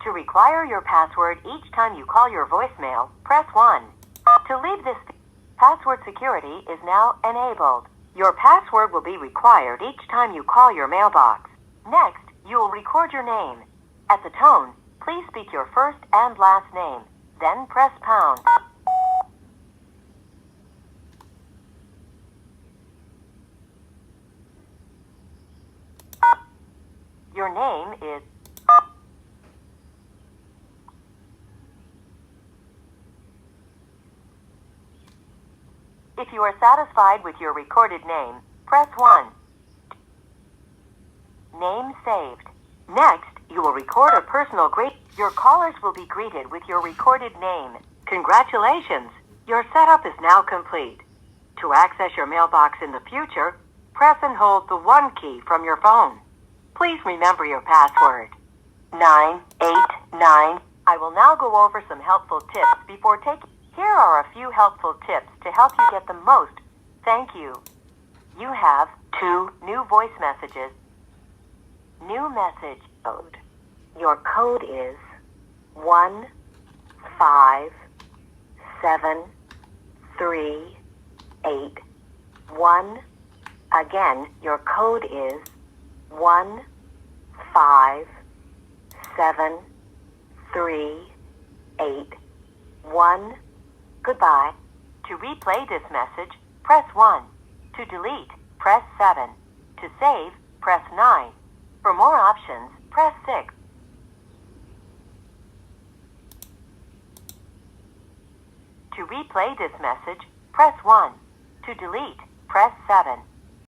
To require your password each time you call your voicemail, press 1. To leave this, password security is now enabled. Your password will be required each time you call your mailbox. Next, you will record your name. At the tone, please speak your first and last name, then press pound. Your name is... If you are satisfied with your recorded name, press 1. Name saved. Next, you will record a personal greeting. Your callers will be greeted with your recorded name. Congratulations! Your setup is now complete. To access your mailbox in the future, press and hold the 1 key from your phone. Please remember your password. 989. I will now go over some helpful tips before taking... Here are a few helpful tips to help you get the most. Thank you. You have 2 new voice messages. New message code. Your code is 15738. Again, your code is 15738. Goodbye. To replay this message, press 1. To delete, press 7. To save, press 9. For more options, press 6. To replay this message, press 1. To delete, press 7.